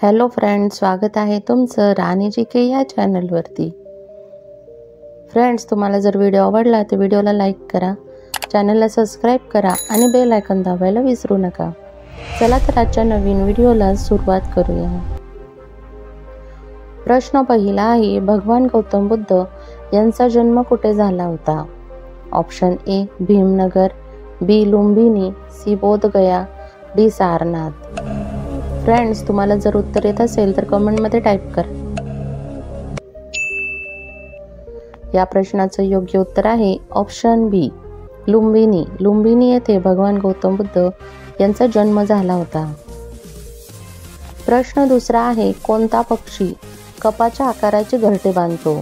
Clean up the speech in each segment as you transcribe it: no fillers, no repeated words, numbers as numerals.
Hello friends, स्वागत आहे तुमचं राणी जी के या चॅनलवरती। फ्रेंड्स, तुम्हाला जर व्हिडिओ आवडला तर व्हिडिओला लाईक करा, चॅनलला सबस्क्राईब करा आणि बेल आयकॉन दाबायला विसरू नका। चला तर आजच्या नवीन व्हिडिओला सुरुवात करूया। प्रश्न पहिला आहे, भगवान गौतम बुद्ध यांचा जन्म कुठे झाला होता? Option A Bhimnagar, B Lumbini, C Bodhgaya, D Sarnath. Friends, तुम्हाला जर उत्तर येत असेल तर कमेंटमध्ये टाईप करा। या प्रश्नाचं योग्य उत्तर आहे ऑप्शन बी लुंबिनी। लुंबिनी येथे भगवान गौतम बुद्ध यांचा जन्म झाला होता। प्रश्न दुसरा आहे, कोणता पक्षी कपाच्या आकाराचे घरटे बांधतो?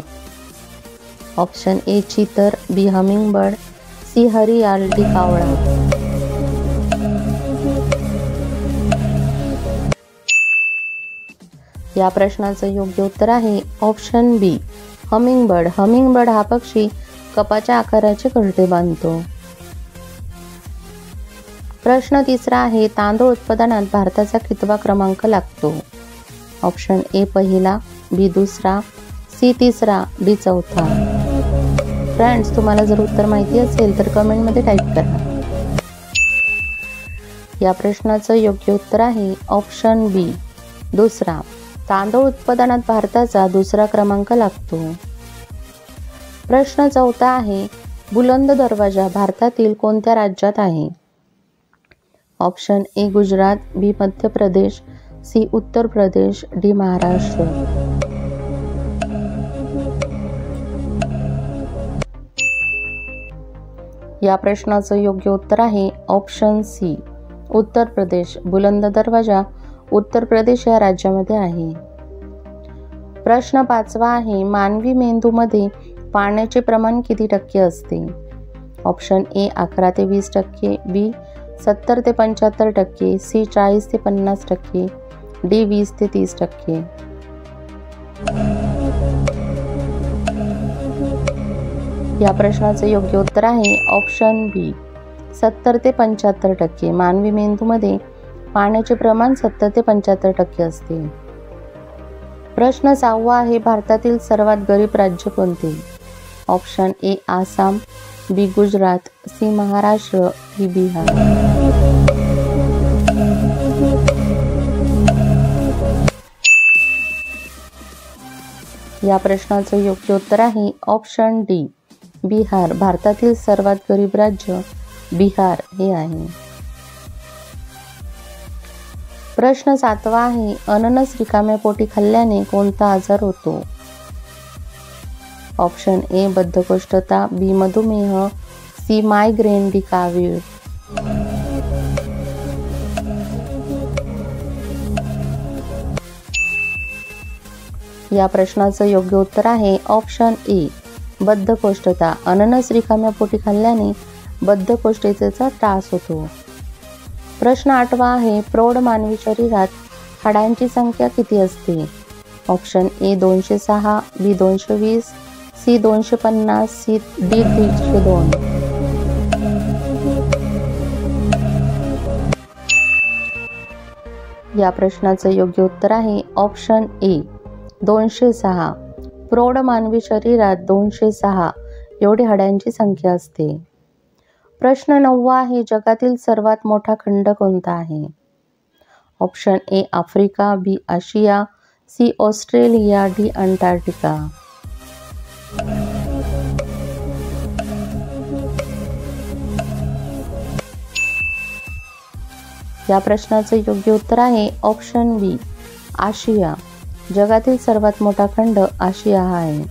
ऑप्शन ए चितर, बी हमिंगबर्ड, सी हरियाल, डी कावळा। या प्रश्नाचं योग्य उत्तर आहे ऑप्शन बी हमिंगबर्ड। हमिंगबर्ड हा पक्षी कपाच्या आकाराचे घरटे बांधतो। प्रश्न तिसरा आहे, तांदूळ उत्पादनात भारताचा कितवा क्रमांक लागतो? ऑप्शन ए पहिला, बी दुसरा, सी तिसरा, डी चौथा। फ्रेंड्स, तुम्हाला जर उत्तर माहिती असेल तर कमेंटमध्ये टाईप करा। या प्रश्नाचं योग्य उत्तर आहे ऑप्शन बी दुसरा। तांदूळ उत्पादनात भारताचा दुसरा क्रमांक लागतो। प्रश्न चौथा आहे, बुलंद दरवाजा भारतातील कोणत्या राज्यात आहे? ऑप्शन ए गुजरात, बी मध्य प्रदेश, सी उत्तर प्रदेश, डी महाराष्ट्र। या प्रश्नाचं योग्य उत्तर आहे ऑप्शन सी उत्तर प्रदेश। बुलंद दरवाजा उत्तर प्रदेश या राज्यामध्ये आहे। प्रश्न पाचवा आहे, मानवी मेंदूमध्ये पाण्याचे प्रमाण किती टक्के असते? ऑप्शन ए 11 ते 20%, बी 70 ते 75%, सी 40 ते 50%, डी 20 ते 30%। या प्रश्नाचं योग्य उत्तर आहे ऑप्शन बी 70 ते 75%। मानवी मेंदूमध्ये पाण्याचे प्रमाण 70 ते 75% असते। प्रश्न सहावा आहे, भारतातील सर्वात गरीब राज्य कोणते? Option A Assam, B Gujarat, C Maharashtra, D Bihar. या प्रश्नाचं योग्य उत्तर आहे ऑप्शन डी बिहार। भारतातील सर्वात गरीब राज्य बिहार हे आहे। प्रश्न सातवा आहे, अननस रिकाम्या पोटी खाल्ल्याने कोणता आजार होतो? ऑप्शन ए बद्धकोष्ठता, बी मधुमेह, सी मायग्रेन, डी कावीळ। या प्रश्नाचं योग्य उत्तर आहे ऑप्शन ए बद्धकोष्ठता। अननस रिकाम्या पोटी खाल्ल्याने बद्धकोष्ठतेचा त्रास होतो। प्रश्न आठवा आहे, प्रौढ मानवी शरीरात हाडांची संख्या किती असते? Option A 206, B 220, C 250, C D 102। या प्रश्नाचं योग्य उत्तर आहे ऑप्शन ए 206। प्रौढ मानवी शरीरात 206 एवढी हाडांची संख्या असते। प्रश्न नववा आहे, जगातील सर्वात मोठा खंड कोणता आहे? Option A Africa, B Asia, C Australia, D Antarctica. या प्रश्नाचं योग्य उत्तर आहे ऑप्शन बी आशिया। जगातील सर्वात मोठा खंड आशिया हा आहे।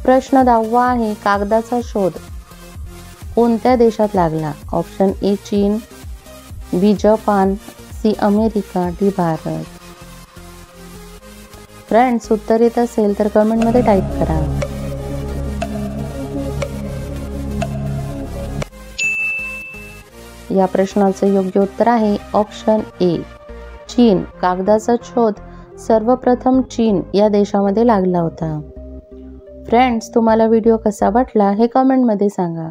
प्रश्न 10वा आहे, कागदाचा शोध कोणत्या देशात लागला? ऑप्शन ए चीन, B Japan, C America, D Bharat. Friends, उत्तर येत असेल तर कमेंटमध्ये टाईप करा। या प्रश्नाचं योग्य उत्तर आहे ऑप्शन ए चीन। कागदाचा शोध सर्वप्रथम चीन या देशामध्ये लागला होता। फ्रेंड्स, तुम्हाला व्हिडिओ कसा वाटला हे कमेंटमध्ये सांगा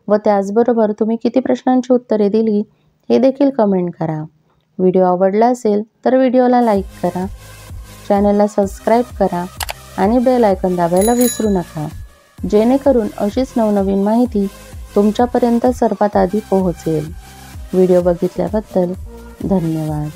व त्याचबरोबर तुम्ही किती प्रश्नांची उत्तरे दिली हे देखील कमेंट करा। व्हिडिओ आवडला असेल तर व्हिडिओला लाईक करा, चॅनलला सबस्क्राईब करा आणि बेल आयकॉन दाबायला विसरू नका, जेणेकरून अशीच नवनवीन माहिती तुमच्यापर्यंत सर्वात आधी पोहोचेल. व्हिडिओ बघितल्याबद्दल धन्यवाद.